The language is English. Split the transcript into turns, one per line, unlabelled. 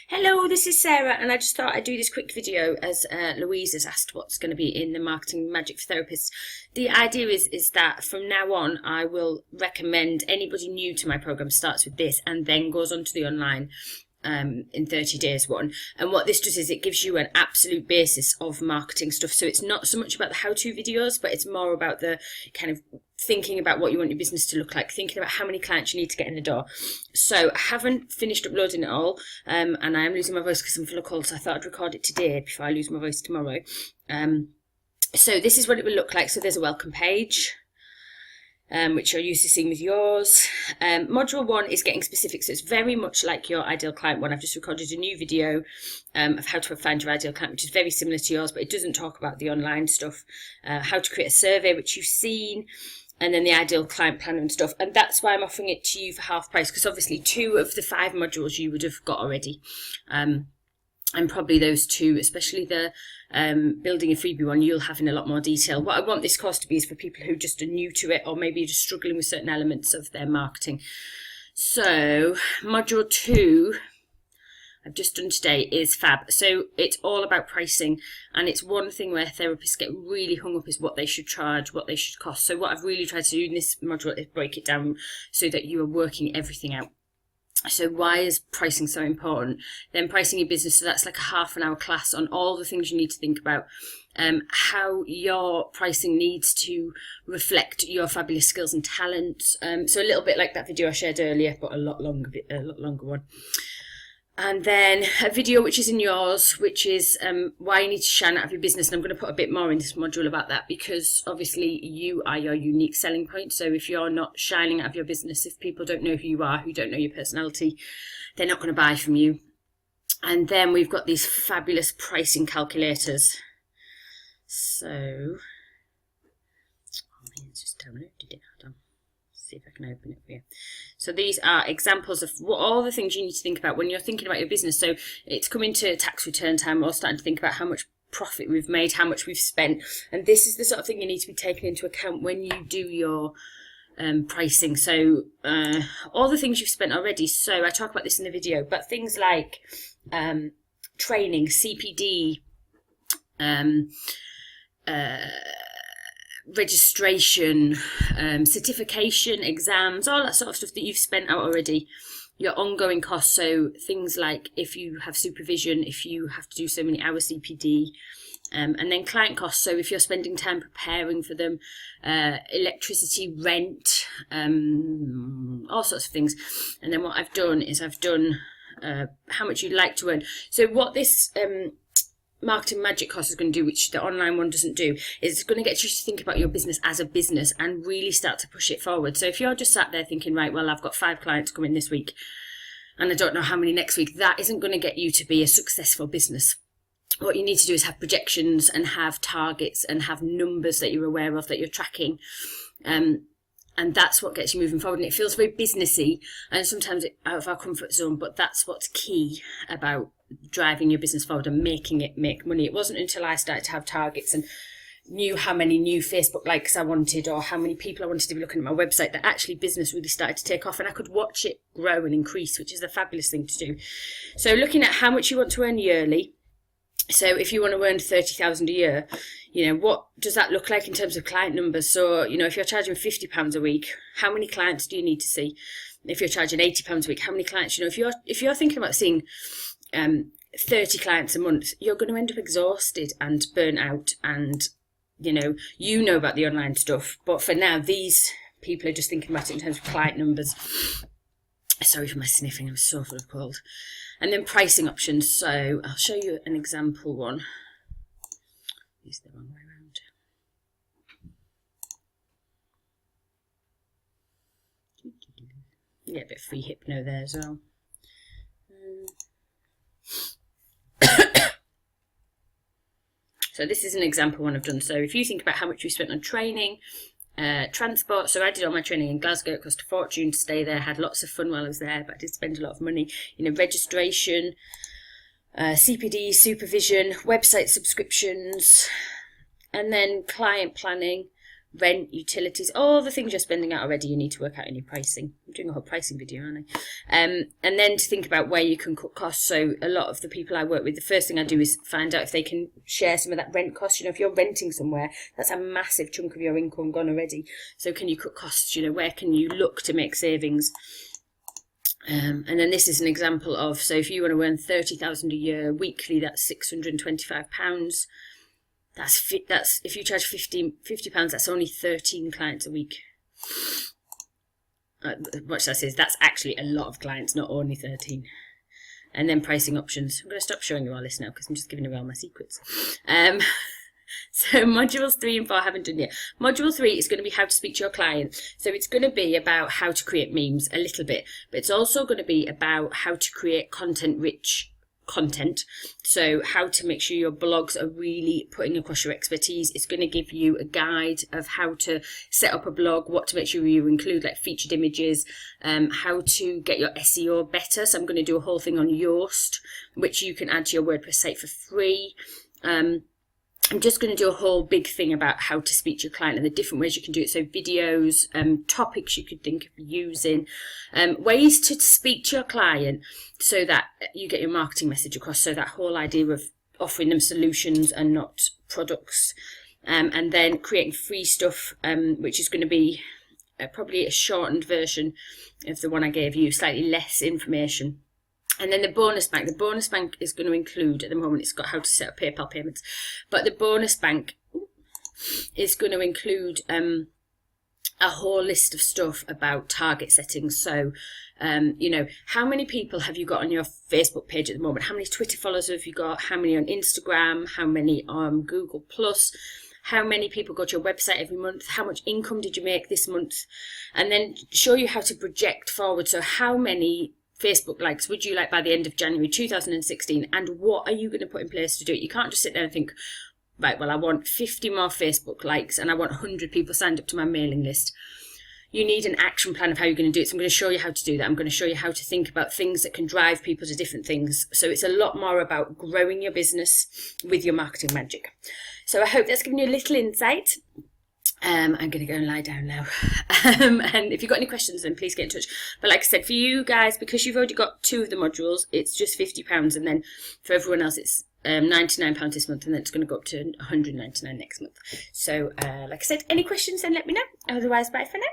Hello, this is Sarah, and I just thought I'd do this quick video as Louise has asked what's going to be in the Marketing Magic for Therapists. The idea is that from now on, I will recommend anybody new to my program starts with this and then goes on to the online in 30 days one. And what this does is it gives you an absolute basis of marketing stuff. So it's not so much about the how-to videos, but it's more about the kind of thinking about what you want your business to look like, thinking about how many clients you need to get in the door. So I haven't finished uploading it all, and I am losing my voice because I'm full of cold, so I thought I'd record it today before I lose my voice tomorrow. So this is what it will look like. So there's a welcome page, which you're used to seeing with yours. Module 1 is getting specific, so it's very much like your ideal client one. I've just recorded a new video of how to find your ideal client, which is very similar to yours, but it doesn't talk about the online stuff. How to create a survey, which you've seen, and then the ideal client planner and stuff. And that's why I'm offering it to you for half price, because obviously 2 of the 5 modules you would have got already. And probably those 2, especially the building a freebie one, you'll have in a lot more detail. What I want this course to be is for people who just are new to it, or maybe just struggling with certain elements of their marketing. So module 2 I've just done today is fab. So it's all about pricing, and it's one thing where therapists get really hung up is what they should charge, what they should cost. So what I've really tried to do in this module is break it down so that you are working everything out. So why is pricing so important? Then pricing your business, so that's like a half-an-hour class on all the things you need to think about. How your pricing needs to reflect your fabulous skills and talents. So a little bit like that video I shared earlier, but a lot longer one. And then a video which is in yours, which is why you need to shine out of your business. And I'm going to put a bit more in this module about that, because obviously you are your unique selling point. So if you're not shining out of your business, if people don't know who you are, who don't know your personality, they're not going to buy from you. And then we've got these fabulous pricing calculators. So, it's just downloaded it. Hold on. See if I can open it for you. So these are examples of all the things you need to think about when you're thinking about your business. So it's coming to tax return time, we're starting to think about how much profit we've made, how much we've spent, and this is the sort of thing you need to be taking into account when you do your pricing. So all the things you've spent already. So I talk about this in the video, but things like training, CPD, registration, certification, exams, all that sort of stuff that you've spent out already. Your ongoing costs, so things like if you have supervision, if you have to do so many hours CPD, and then client costs, so if you're spending time preparing for them, electricity, rent, all sorts of things. And then what I've done is I've done how much you'd like to earn. So what this Marketing Magic course is going to do, which the online one doesn't do, is it's going to get you to think about your business as a business and really start to push it forward. So if you're just sat there thinking, right, well, I've got 5 clients coming this week and I don't know how many next week, that isn't going to get you to be a successful business. What you need to do is have projections and have targets and have numbers that you're aware of, that you're tracking. And that's what gets you moving forward. And it feels very businessy and sometimes out of our comfort zone, but that's what's key about driving your business forward and making it make money. It wasn't until I started to have targets and knew how many new Facebook likes I wanted or how many people I wanted to be looking at my website that actually business really started to take off, and I could watch it grow and increase, which is a fabulous thing to do. So looking at how much you want to earn yearly. So if you want to earn 30,000 a year, what does that look like in terms of client numbers? So, if you're charging £50 a week, how many clients do you need to see? If you're charging £80 a week, how many clients? If you're thinking about seeing 30 clients a month, you're going to end up exhausted and burnt out, and you know about the online stuff, but for now these people are just thinking about it in terms of client numbers. Sorry for my sniffing, I'm so full of cold. And then pricing options. So I'll show you an example one. Use the wrong way around. Yeah, a bit of free hypno there as well. So this is an example one I've done. So if you think about how much we spent on training, transport, so I did all my training in Glasgow. It cost a fortune to stay there. Had lots of fun while I was there, but I did spend a lot of money. Registration, CPD, supervision, website subscriptions, and then client planning, rent, utilities, all the things you're spending out already, you need to work out in your pricing. I'm doing a whole pricing video, aren't I? And then to think about where you can cut costs. So a lot of the people I work with, the first thing I do is find out if they can share some of that rent cost. You know, if you're renting somewhere, that's a massive chunk of your income gone already. So can you cut costs? You know, where can you look to make savings? And then this is an example of, so if you want to earn 30,000 a year weekly, that's £625. That's if you charge £50, that's only 13 clients a week. What should I say? That's actually a lot of clients, not only 13. And then pricing options. I'm going to stop showing you all this now because I'm just giving away all my secrets. So modules 3 and 4 I haven't done yet. Module 3 is going to be how to speak to your client. So it's going to be about how to create memes a little bit, but it's also going to be about how to create content-rich content. So how to make sure your blogs are really putting across your expertise. It's going to give you a guide of how to set up a blog, what to make sure you include, like featured images, how to get your SEO better. So I'm going to do a whole thing on Yoast, which you can add to your WordPress site for free. I'm just going to do a whole big thing about how to speak to your client and the different ways you can do it. So videos, topics you could think of using, ways to speak to your client so that you get your marketing message across. So that whole idea of offering them solutions and not products. And then creating free stuff, which is going to be probably a shortened version of the one I gave you, slightly less information. And then the bonus bank is going to include, at the moment it's got how to set up PayPal payments, but the bonus bank is going to include a whole list of stuff about target settings. So, you know, how many people have you got on your Facebook page at the moment? How many Twitter followers have you got? How many on Instagram? How many on Google Plus? How many people go to your website every month? How much income did you make this month? And then show you how to project forward. So how many Facebook likes would you like by the end of January 2016, and what are you going to put in place to do it? You can't just sit there and think, right, well, I want 50 more Facebook likes and I want 100 people signed up to my mailing list. You need an action plan of how you're going to do it. So I'm going to show you how to do that. I'm going to show you how to think about things that can drive people to different things. So it's a lot more about growing your business with your marketing magic. So I hope that's given you a little insight. I'm going to go and lie down now. And if you've got any questions, then please get in touch. But like I said, for you guys, because you've already got 2 of the modules, it's just £50. And then for everyone else, it's £99 this month. And then it's going to go up to £199 next month. So like I said, any questions, then let me know. Otherwise, bye for now.